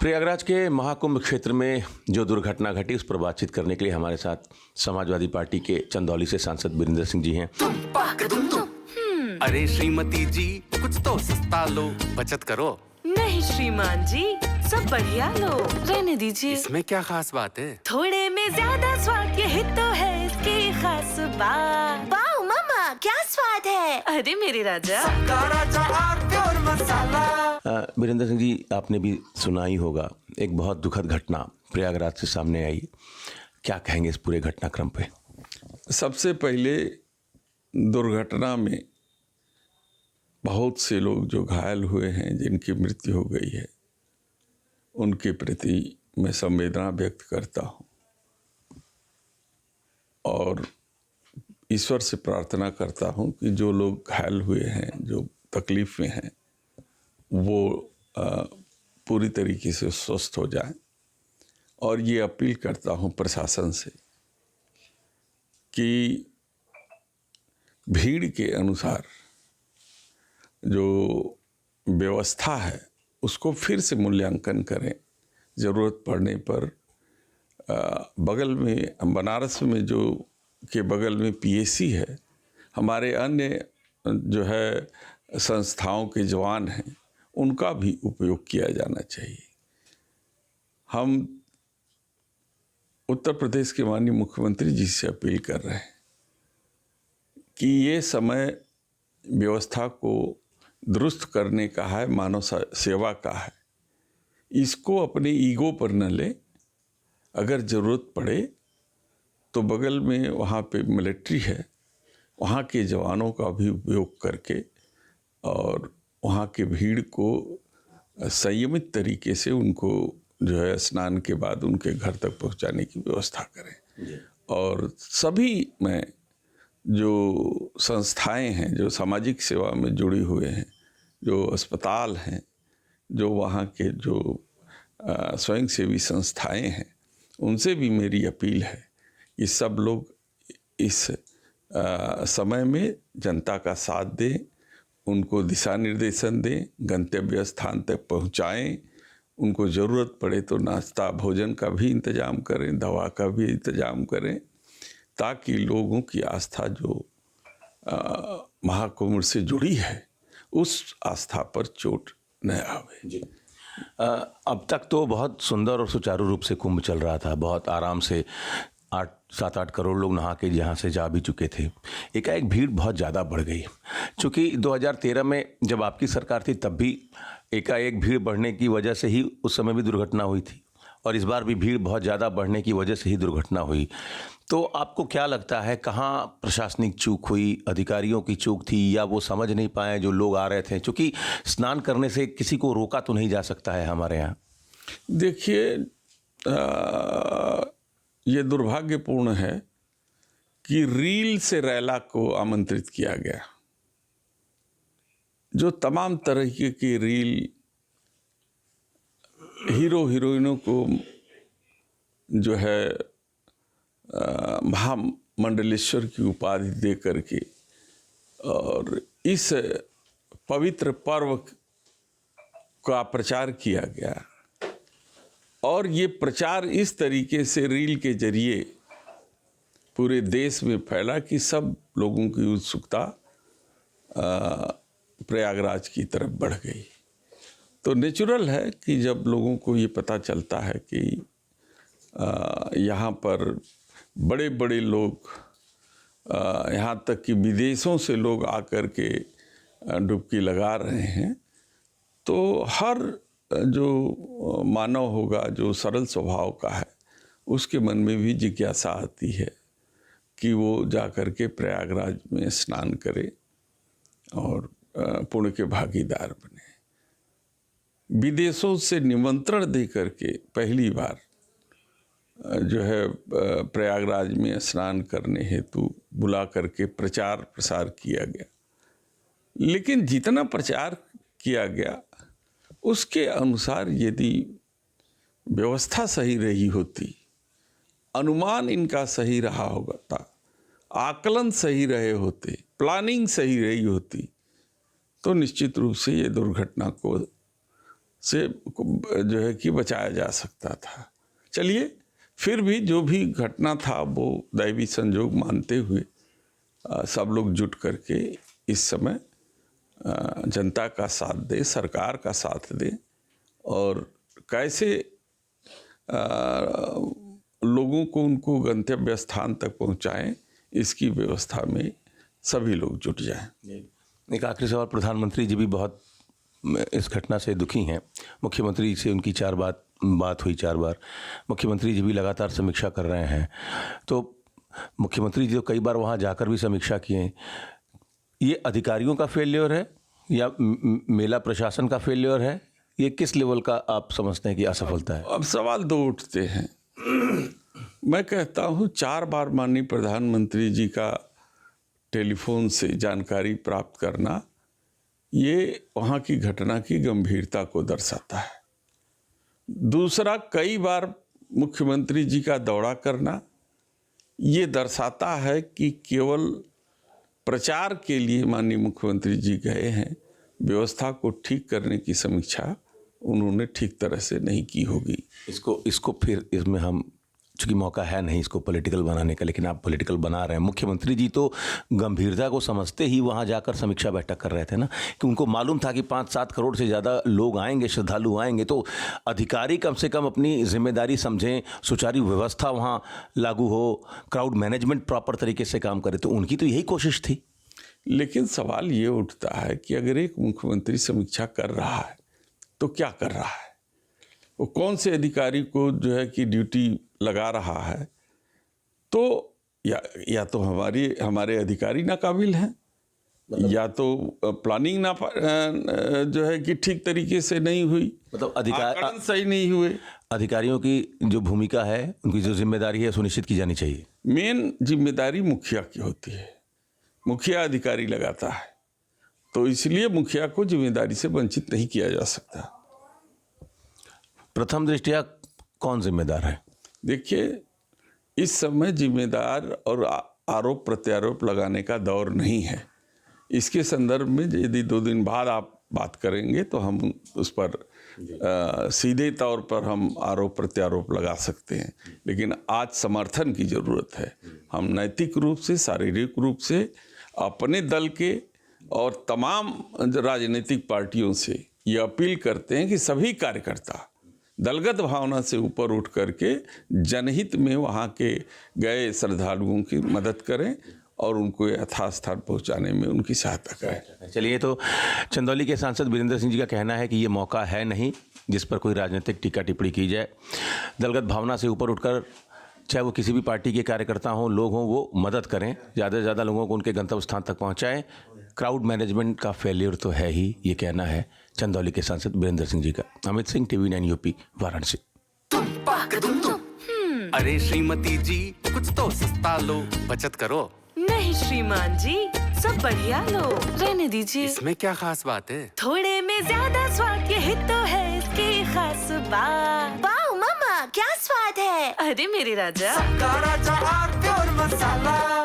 प्रयागराज के महाकुंभ क्षेत्र में जो दुर्घटना घटी उस पर बातचीत करने के लिए हमारे साथ समाजवादी पार्टी के चंदौली से सांसद वीरेंद्र सिंह जी हैं। अरे श्रीमती जी, कुछ तो सस्ता लो, बचत करो। नहीं श्रीमान जी, सब बढ़िया लो, रहने दीजिए। इसमें क्या खास बात है? थोड़े में ज्यादा स्वाद, यही तो है इसकी खास बात। वाओ मामा, क्या स्वाद है। अरे मेरे राजा, वीरेंद्र सिंह जी, आपने भी सुना ही होगा एक बहुत दुखद घटना प्रयागराज से सामने आई। क्या कहेंगे इस पूरे घटनाक्रम पे? सबसे पहले दुर्घटना में बहुत से लोग जो घायल हुए हैं, जिनकी मृत्यु हो गई है, उनके प्रति मैं संवेदना व्यक्त करता हूँ और ईश्वर से प्रार्थना करता हूँ कि जो लोग घायल हुए हैं, जो तकलीफ में हैं, वो पूरी तरीके से स्वस्थ हो जाएं। और ये अपील करता हूँ प्रशासन से कि भीड़ के अनुसार जो व्यवस्था है उसको फिर से मूल्यांकन करें। ज़रूरत पड़ने पर बगल में बनारस में जो के बगल में पीएसी है, हमारे अन्य जो है संस्थाओं के जवान हैं, उनका भी उपयोग किया जाना चाहिए। हम उत्तर प्रदेश के माननीय मुख्यमंत्री जी से अपील कर रहे हैं कि ये समय व्यवस्था को दुरुस्त करने का है, मानव सेवा का है। इसको अपने ईगो पर न ले। अगर ज़रूरत पड़े तो बगल में वहाँ पे मिलिट्री है, वहाँ के जवानों का भी उपयोग करके और वहाँ के भीड़ को संयमित तरीके से उनको जो है स्नान के बाद उनके घर तक पहुँचाने की व्यवस्था करें। और सभी में जो संस्थाएं हैं, जो सामाजिक सेवा में जुड़ी हुए हैं, जो अस्पताल हैं, जो वहाँ के जो स्वयंसेवी संस्थाएं हैं, उनसे भी मेरी अपील है कि सब लोग इस समय में जनता का साथ दें, उनको दिशा निर्देशन दें, गंतव्य स्थान तक पहुँचाएँ। उनको ज़रूरत पड़े तो नाश्ता भोजन का भी इंतज़ाम करें, दवा का भी इंतज़ाम करें, ताकि लोगों की आस्था जो महाकुंभ से जुड़ी है उस आस्था पर चोट न आवे। जी, अब तक तो बहुत सुंदर और सुचारू रूप से कुंभ चल रहा था। बहुत आराम से 7-8 करोड़ लोग नहा के यहाँ से जा भी चुके थे। एकाएक भीड़ बहुत ज़्यादा बढ़ गई। चूँकि 2013 में जब आपकी सरकार थी तब भी एकाएक भीड़ बढ़ने की वजह से ही उस समय भी दुर्घटना हुई थी, और इस बार भी भीड़ बहुत ज़्यादा बढ़ने की वजह से ही दुर्घटना हुई। तो आपको क्या लगता है, कहाँ प्रशासनिक चूक हुई, अधिकारियों की चूक थी, या वो समझ नहीं पाए जो लोग आ रहे थे? क्योंकि स्नान करने से किसी को रोका तो नहीं जा सकता है हमारे यहाँ। देखिए, ये दुर्भाग्यपूर्ण है कि रील से रैला को आमंत्रित किया गया। जो तमाम तरह की रील हीरो हीरोइनों को जो है महामंडलेश्वर की उपाधि दे करके और इस पवित्र पर्व का प्रचार किया गया, और ये प्रचार इस तरीके से रील के जरिए पूरे देश में फैला कि सब लोगों की उत्सुकता प्रयागराज की तरफ बढ़ गई। तो नेचुरल है कि जब लोगों को ये पता चलता है कि यहाँ पर बड़े बड़े लोग, यहाँ तक कि विदेशों से लोग आकर के डुबकी लगा रहे हैं, तो हर जो मानव होगा, जो सरल स्वभाव का है, उसके मन में भी जिज्ञासा आती है कि वो जाकर के प्रयागराज में स्नान करे और पुण्य के भागीदार बने। विदेशों से निमंत्रण दे करके पहली बार जो है प्रयागराज में स्नान करने हेतु बुला करके प्रचार प्रसार किया गया। लेकिन जितना प्रचार किया गया उसके अनुसार यदि व्यवस्था सही रही होती, अनुमान इनका सही रहा होता, आकलन सही रहे होते, प्लानिंग सही रही होती, तो निश्चित रूप से ये दुर्घटना को से जो है कि बचाया जा सकता था। चलिए, फिर भी जो भी घटना था वो दैवी संजोग मानते हुए सब लोग जुट करके इस समय जनता का साथ दे, सरकार का साथ दे और कैसे लोगों को उनको गंतव्य स्थान तक पहुंचाएं, इसकी व्यवस्था में सभी लोग जुट जाएं। एक आखिरी सवाल, प्रधानमंत्री जी भी बहुत इस घटना से दुखी हैं। मुख्यमंत्री से उनकी बात हुई 4 बार। मुख्यमंत्री जी भी लगातार समीक्षा कर रहे हैं। तो मुख्यमंत्री जी तो कई बार वहाँ जाकर भी समीक्षा किए। ये अधिकारियों का फेल्योर है या मेला प्रशासन का फेल्योर है? ये किस लेवल का आप समझते हैं कि असफलता है? अब सवाल 2 उठते हैं। मैं कहता हूँ 4 बार माननीय प्रधानमंत्री जी का टेलीफोन से जानकारी प्राप्त करना, ये वहाँ की घटना की गंभीरता को दर्शाता है। दूसरा, कई बार मुख्यमंत्री जी का दौरा करना ये दर्शाता है कि केवल प्रचार के लिए माननीय मुख्यमंत्री जी गए हैं, व्यवस्था को ठीक करने की समीक्षा उन्होंने ठीक तरह से नहीं की होगी। इसको फिर इसमें हम, चूँकि मौका है नहीं इसको पॉलिटिकल बनाने का, लेकिन आप पॉलिटिकल बना रहे हैं। मुख्यमंत्री जी तो गंभीरता को समझते ही वहाँ जाकर समीक्षा बैठक कर रहे थे ना, कि उनको मालूम था कि 5-7 करोड़ से ज़्यादा लोग आएंगे, श्रद्धालु आएंगे, तो अधिकारी कम से कम अपनी जिम्मेदारी समझें, सुचारू व्यवस्था वहाँ लागू हो, क्राउड मैनेजमेंट प्रॉपर तरीके से काम करे। तो उनकी तो यही कोशिश थी। लेकिन सवाल ये उठता है कि अगर एक मुख्यमंत्री समीक्षा कर रहा है तो क्या कर रहा है? वो कौन से अधिकारी को जो है कि ड्यूटी लगा रहा है? तो या तो हमारे अधिकारी नाकाबिल हैं, या तो प्लानिंग ना जो है कि ठीक तरीके से नहीं हुई, मतलब आकलन सही नहीं हुए। अधिकारियों की जो भूमिका है, उनकी जो जिम्मेदारी है, सुनिश्चित की जानी चाहिए। मेन जिम्मेदारी मुखिया की होती है, मुखिया अधिकारी लगाता है, तो इसलिए मुखिया को जिम्मेदारी से वंचित नहीं किया जा सकता। प्रथम दृष्टया कौन जिम्मेदार है? देखिए, इस समय जिम्मेदार और आरोप प्रत्यारोप लगाने का दौर नहीं है। इसके संदर्भ में यदि 2 दिन बाद आप बात करेंगे तो हम उस पर सीधे तौर पर हम आरोप प्रत्यारोप लगा सकते हैं, लेकिन आज समर्थन की ज़रूरत है। हम नैतिक रूप से, शारीरिक रूप से अपने दल के और तमाम राजनीतिक पार्टियों से ये अपील करते हैं कि सभी कार्यकर्ता दलगत भावना से ऊपर उठ करके जनहित में वहाँ के गए श्रद्धालुओं की मदद करें और उनको यथास्थान पहुँचाने में उनकी सहायता करें। चलिए, तो चंदौली के सांसद वीरेंद्र सिंह जी का कहना है कि ये मौका है नहीं जिस पर कोई राजनीतिक टीका टिप्पणी की जाए। दलगत भावना से ऊपर उठकर, चाहे वो किसी भी पार्टी के कार्यकर्ता हों, लोग हों, वो मदद करें, ज़्यादा से ज़्यादा लोगों को उनके गंतव्य स्थान तक पहुँचाएँ। क्राउड मैनेजमेंट का फेलियर तो है ही, ये कहना है चंदौली के सांसद वीरेंद्र सिंह जी का। Amit Singh, TV 9 UP, Varanasi. अरे श्रीमती जी, कुछ तो सस्ता लो, बचत करो। नहीं श्रीमान जी, सब बढ़िया लो, रहने दीजिए। इसमें क्या खास बात है? थोड़े में ज्यादा स्वाद, यही तो है इसकी खास बात। वाह मामा, क्या स्वाद है। अरे मेरे राजा, राजा मसाला।